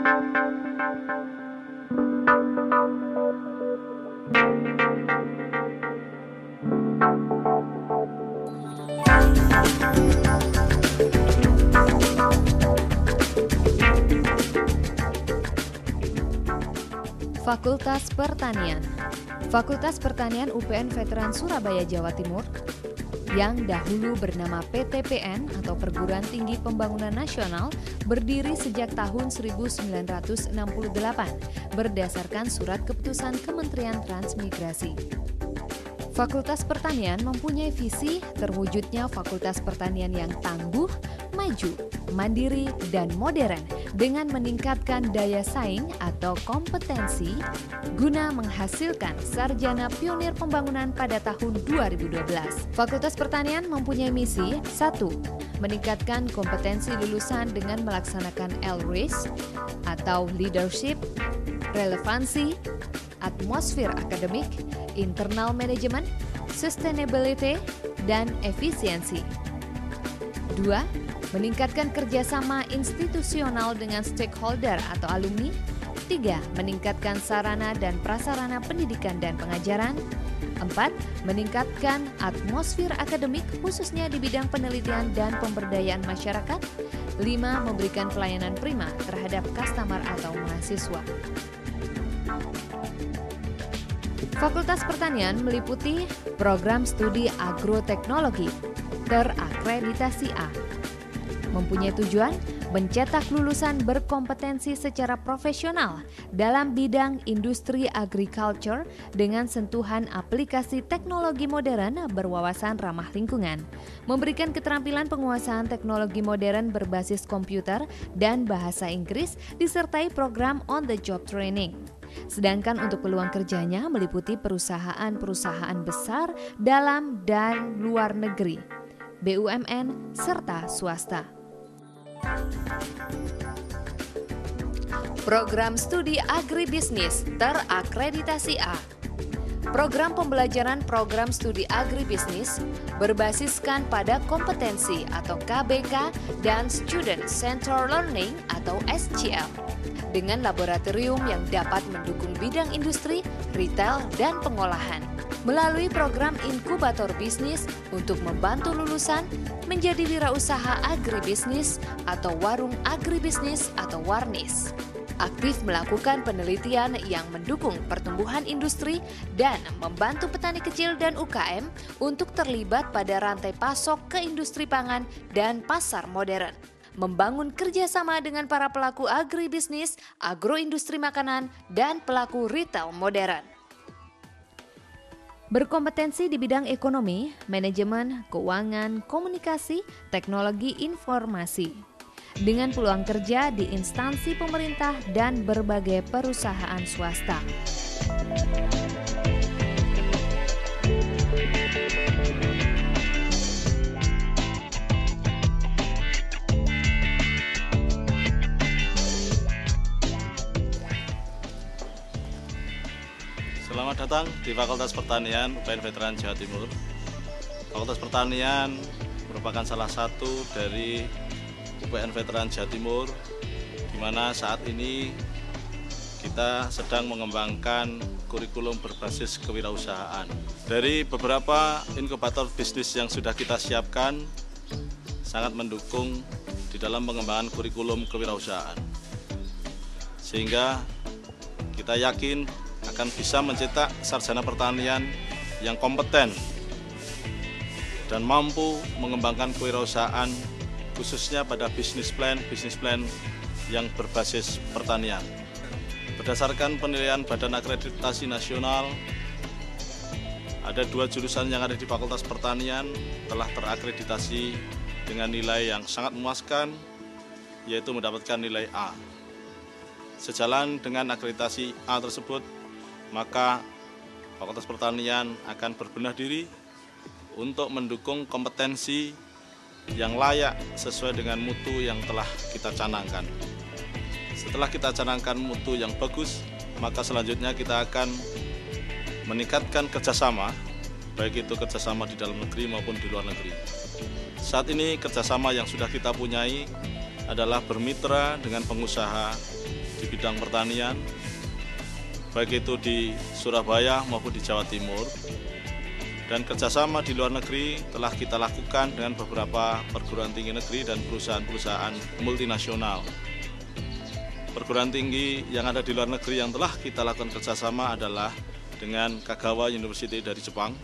Fakultas Pertanian. Fakultas Pertanian UPN Veteran Surabaya, Jawa Timur, yang dahulu bernama PTPN atau Perguruan Tinggi Pembangunan Nasional, berdiri sejak tahun 1968 berdasarkan surat keputusan Kementerian Transmigrasi. Fakultas Pertanian mempunyai visi terwujudnya Fakultas Pertanian yang tangguh, maju, mandiri, dan modern dengan meningkatkan daya saing atau kompetensi guna menghasilkan sarjana pionir pembangunan pada tahun 2012. Fakultas Pertanian mempunyai misi 1. Meningkatkan kompetensi lulusan dengan melaksanakan LRIS atau Leadership, Relevansi, Atmosfer Akademik, Internal Management, Sustainability, dan Efisiensi. 2. Meningkatkan kerjasama institusional dengan stakeholder atau alumni. 3. Meningkatkan sarana dan prasarana pendidikan dan pengajaran. 4. Meningkatkan atmosfer akademik khususnya di bidang penelitian dan pemberdayaan masyarakat. 5. Memberikan pelayanan prima terhadap customer atau mahasiswa. Fakultas Pertanian meliputi program studi agroteknologi terakreditasi A. Mempunyai tujuan mencetak lulusan berkompetensi secara profesional dalam bidang industri agriculture dengan sentuhan aplikasi teknologi modern berwawasan ramah lingkungan, memberikan keterampilan penguasaan teknologi modern berbasis komputer dan bahasa Inggris disertai program on-the-job training. Sedangkan untuk peluang kerjanya meliputi perusahaan-perusahaan besar dalam dan luar negeri, BUMN, serta swasta. Program Studi Agribisnis terakreditasi A. Program pembelajaran program studi agribisnis berbasiskan pada kompetensi atau KBK dan Student Centered Learning atau SCL dengan laboratorium yang dapat mendukung bidang industri, retail, dan pengolahan melalui program inkubator bisnis untuk membantu lulusan menjadi wirausaha agribisnis atau warung agribisnis atau warnis. Aktif melakukan penelitian yang mendukung pertumbuhan industri dan membantu petani kecil dan UKM untuk terlibat pada rantai pasok ke industri pangan dan pasar modern. Membangun kerjasama dengan para pelaku agribisnis, agroindustri makanan, dan pelaku retail modern. Berkompetensi di bidang ekonomi, manajemen, keuangan, komunikasi, teknologi informasi. Dengan peluang kerja di instansi pemerintah dan berbagai perusahaan swasta. Selamat datang di Fakultas Pertanian UPN Veteran Jawa Timur. Fakultas Pertanian merupakan salah satu dari UPN Veteran Jawa Timur, di mana saat ini kita sedang mengembangkan kurikulum berbasis kewirausahaan. Dari beberapa inkubator bisnis yang sudah kita siapkan, sangat mendukung di dalam pengembangan kurikulum kewirausahaan. Sehingga kita yakin akan bisa mencetak sarjana pertanian yang kompeten dan mampu mengembangkan kewirausahaan khususnya pada bisnis plan yang berbasis pertanian. Berdasarkan penilaian Badan Akreditasi Nasional, ada 2 jurusan yang ada di Fakultas Pertanian telah terakreditasi dengan nilai yang sangat memuaskan, yaitu mendapatkan nilai A. Sejalan dengan akreditasi A tersebut, maka Fakultas Pertanian akan berbenah diri untuk mendukung kompetensi yang layak sesuai dengan mutu yang telah kita canangkan. Setelah kita canangkan mutu yang bagus, maka selanjutnya kita akan meningkatkan kerjasama, baik itu kerjasama di dalam negeri maupun di luar negeri. Saat ini kerjasama yang sudah kita punyai adalah bermitra dengan pengusaha di di bidang pertanian, baik itu di Surabaya maupun di Jawa Timur. Dan kerjasama di luar negeri telah kita lakukan dengan beberapa perguruan tinggi negeri dan perusahaan-perusahaan multinasional. Perguruan tinggi yang ada di luar negeri yang telah kita lakukan kerjasama adalah dengan Kagawa University dari Jepang,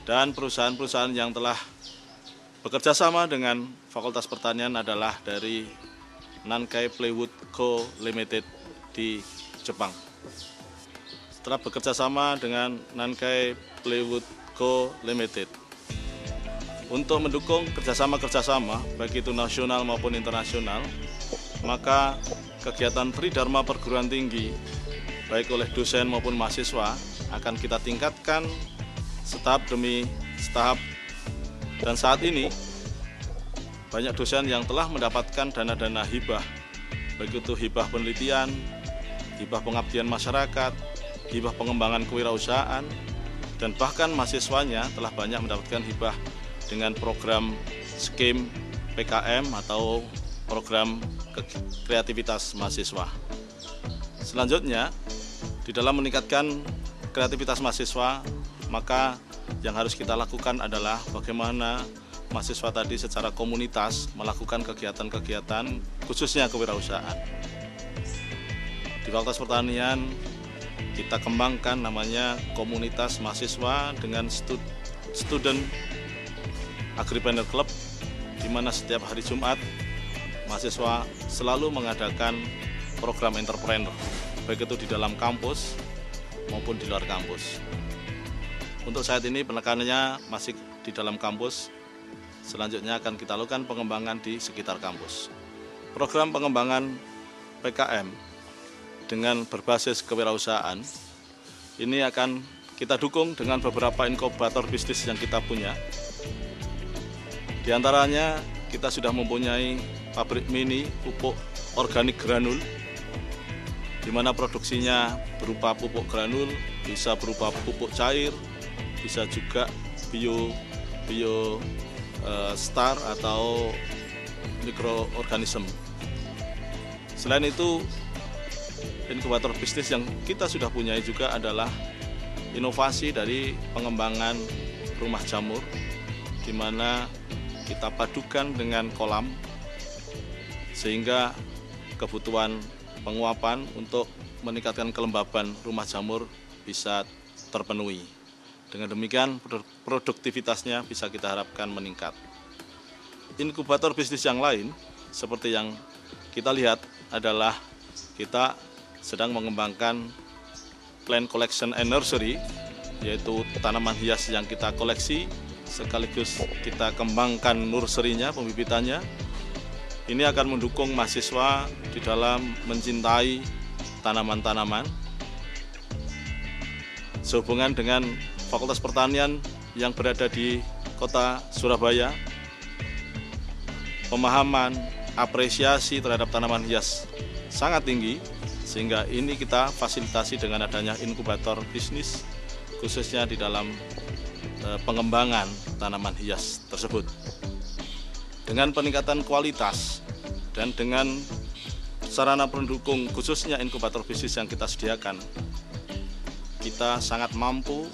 dan perusahaan-perusahaan yang telah bekerja sama dengan Fakultas Pertanian adalah dari Nankai Plywood Co. Limited di Jepang. Setelah bekerja sama dengan Nankai Plywood Co. Limited untuk mendukung kerjasama baik itu nasional maupun internasional, maka kegiatan Tridharma perguruan tinggi baik oleh dosen maupun mahasiswa akan kita tingkatkan setahap demi setahap. Dan saat ini banyak dosen yang telah mendapatkan dana-dana hibah, baik itu hibah penelitian, hibah pengabdian masyarakat, hibah pengembangan kewirausahaan, dan bahkan mahasiswanya telah banyak mendapatkan hibah dengan program SKIM PKM atau program kreativitas mahasiswa. Selanjutnya, di dalam meningkatkan kreativitas mahasiswa, maka yang harus kita lakukan adalah bagaimana mahasiswa tadi secara komunitas melakukan kegiatan-kegiatan khususnya kewirausahaan. Di Fakultas Pertanian kita kembangkan namanya komunitas mahasiswa dengan Student Agripreneur Club, di mana setiap hari Jumat mahasiswa selalu mengadakan program entrepreneur, baik itu di dalam kampus maupun di luar kampus. Untuk saat ini penekanannya masih di dalam kampus, selanjutnya akan kita lakukan pengembangan di sekitar kampus. Program pengembangan PKM dengan berbasis kewirausahaan ini akan kita dukung dengan beberapa inkubator bisnis yang kita punya. Di antaranya kita sudah mempunyai pabrik mini pupuk organik granul, di mana produksinya berupa pupuk granul, bisa berupa pupuk cair, bisa juga bio star atau mikroorganisme. Selain itu, inkubator bisnis yang kita sudah punya juga adalah inovasi dari pengembangan rumah jamur, di mana kita padukan dengan kolam sehingga kebutuhan penguapan untuk meningkatkan kelembaban rumah jamur bisa terpenuhi. Dengan demikian produktivitasnya bisa kita harapkan meningkat. Inkubator bisnis yang lain seperti yang kita lihat adalah kita sedang mengembangkan plant collection and nursery, yaitu tanaman hias yang kita koleksi sekaligus kita kembangkan nursery-nya, pembibitannya. Ini akan mendukung mahasiswa di dalam mencintai tanaman-tanaman sehubungan dengan Fakultas Pertanian yang berada di kota Surabaya. Pemahaman, apresiasi terhadap tanaman hias sangat tinggi, sehingga ini kita fasilitasi dengan adanya inkubator bisnis khususnya di dalam pengembangan tanaman hias tersebut. Dengan peningkatan kualitas dan dengan sarana pendukung khususnya inkubator bisnis yang kita sediakan, kita sangat mampu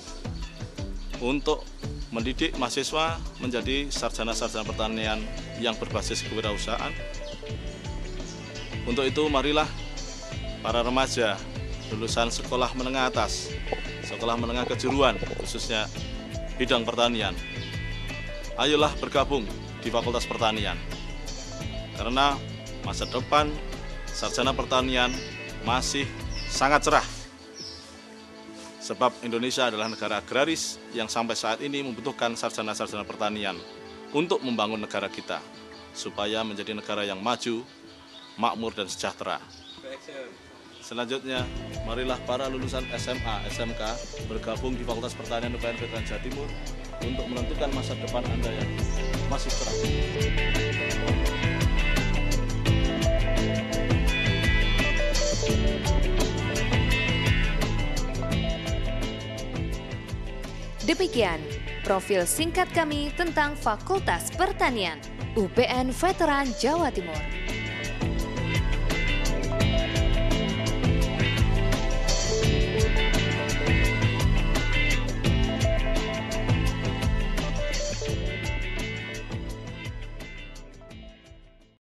untuk mendidik mahasiswa menjadi sarjana-sarjana pertanian yang berbasis kewirausahaan. Untuk itu marilah para remaja lulusan sekolah menengah atas, sekolah menengah kejuruan khususnya bidang pertanian, ayolah bergabung di Fakultas Pertanian, karena masa depan sarjana pertanian masih sangat cerah. Sebab Indonesia adalah negara agraris yang sampai saat ini membutuhkan sarjana-sarjana pertanian untuk membangun negara kita, supaya menjadi negara yang maju, makmur dan sejahtera. Selanjutnya, marilah para lulusan SMA, SMK bergabung di Fakultas Pertanian UPN Veteran Jawa Timur untuk menentukan masa depan Anda yang masih cerah. Demikian profil singkat kami tentang Fakultas Pertanian UPN Veteran Jawa Timur.